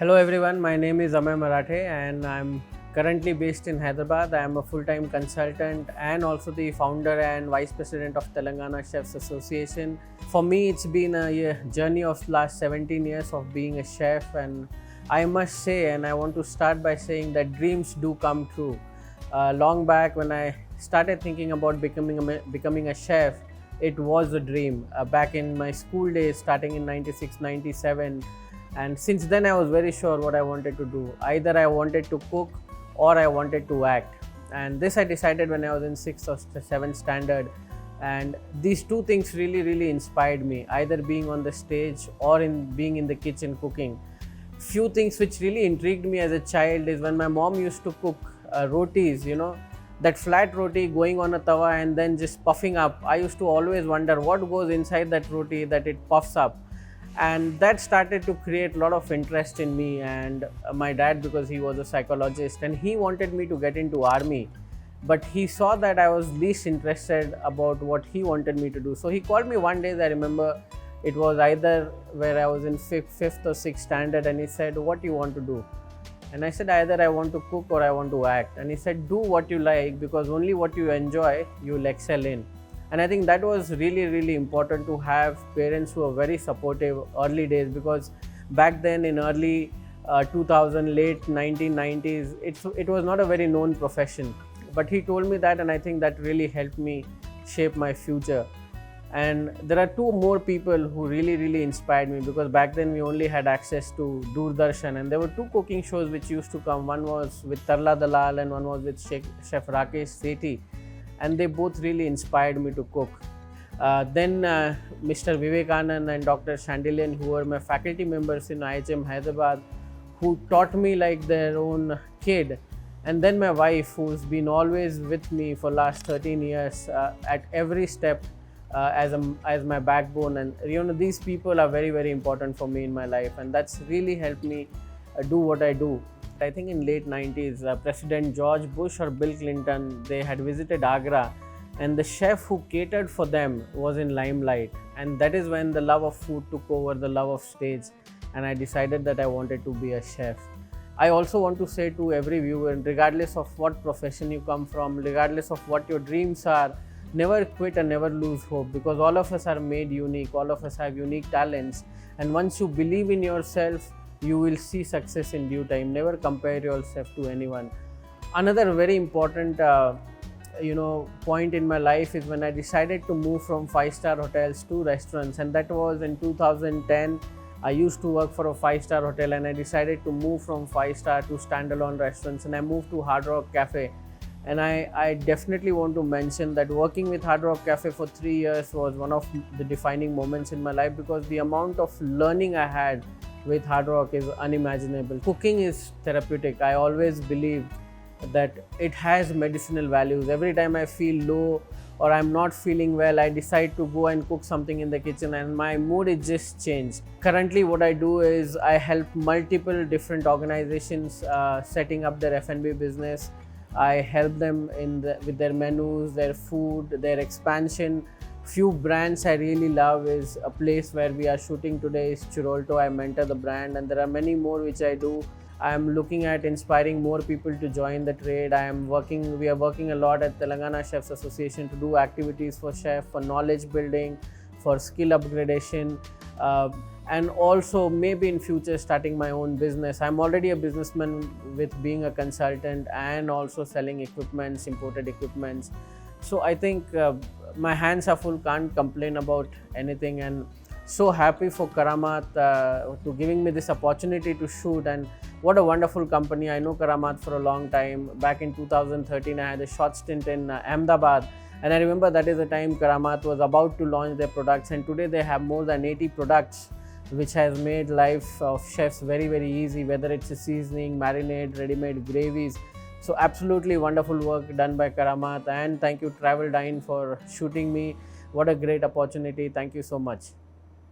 Hello everyone, my name is Amey Marathe and I'm currently based in Hyderabad. I am a full-time consultant and also the founder and vice president of Telangana Chefs Association. For me, it's been a journey of last 17 years of being a chef, and I must say, and I want to start by saying that dreams do come true. Long back when I started thinking about becoming a chef, it was a dream. Back in my school days, starting in 96, 97, and since then I was very sure what I wanted to do. Either I wanted to cook or I wanted to act, and this I decided when I was in 6th or 7th standard. And these two things really inspired me, either being on the stage or in being in the kitchen cooking. Few things which really intrigued me as a child is when my mom used to cook rotis, that flat roti going on a tawa and then just puffing up. I used to always wonder what goes inside that roti that it puffs up, and that started to create a lot of interest in me. And my dad, because he was a psychologist and he wanted me to get into army, but he saw that I was least interested about what he wanted me to do. So he called me one day, I remember it was either where I was in fifth or sixth standard, and he said, what do you want to do? And I said, either I want to cook or I want to act. And he said, do what you like, because only what you enjoy you will excel in. And I think that was really important, to have parents who are very supportive early days, because back then in early 2000, late 1990s, it was not a very known profession. But he told me that, and I think that really helped me shape my future. And there are two more people who really inspired me, because back then we only had access to Doordarshan, and there were two cooking shows which used to come. One was with Tarla Dalal and one was with Chef Rakesh Sethi, and they both really inspired me to cook. Then Mr. Vivekanand and Dr. Chandelian, who were my faculty members in IHM Hyderabad, who taught me like their own kid. And then my wife, who's been always with me for last 13 years at every step, as my backbone. And these people are very important for me in my life, and that's really helped me do what I do. I think in late 90s, President George Bush or Bill Clinton, they had visited Agra, and the chef who catered for them was in limelight, and that is when the love of food took over the love of stage, and I decided that I wanted to be a chef. I also want to say to every viewer, regardless of what profession you come from, regardless of what your dreams are, never quit and never lose hope, because all of us are made unique, all of us have unique talents, and once you believe in yourself, you will see success in due time. Never compare yourself to anyone. Another very important point in my life is when I decided to move from 5-star hotels to restaurants, and that was in 2010. I used to work for a 5-star hotel, and I decided to move from 5-star to standalone restaurants, and I moved to Hard Rock Cafe. And I definitely want to mention that working with Hard Rock Cafe for 3 years was one of the defining moments in my life, because the amount of learning I had with Hard Rock is unimaginable. Cooking is therapeutic. I always believe that it has medicinal values. Every time I feel low or I'm not feeling well, I decide to go and cook something in the kitchen, and my mood is just changed. Currently what I do is I help multiple different organizations setting up their F&B business. I help them with their menus, their food, their expansion. Few brands I really love is a place where we are shooting today is Chirolto. I mentor the brand, and there are many more which I do. I am looking at inspiring more people to join the trade. We are working a lot at Telangana Chefs Association to do activities for chef, for knowledge building, for skill upgradation, and also maybe in future starting my own business. I'm already a businessman with being a consultant and also selling equipments, imported equipments. So I think my hands are full, can't complain about anything, and so happy for Karamat to giving me this opportunity to shoot. And what a wonderful company. I know Karamat for a long time. Back in 2013, I had a short stint in Ahmedabad, and I remember that is the time Karamat was about to launch their products, and today they have more than 80 products, which has made life of chefs very easy, whether it's a seasoning, marinade, ready-made gravies. So absolutely wonderful work done by Karamat, and thank you TravelDine for shooting me. What a great opportunity. Thank you so much.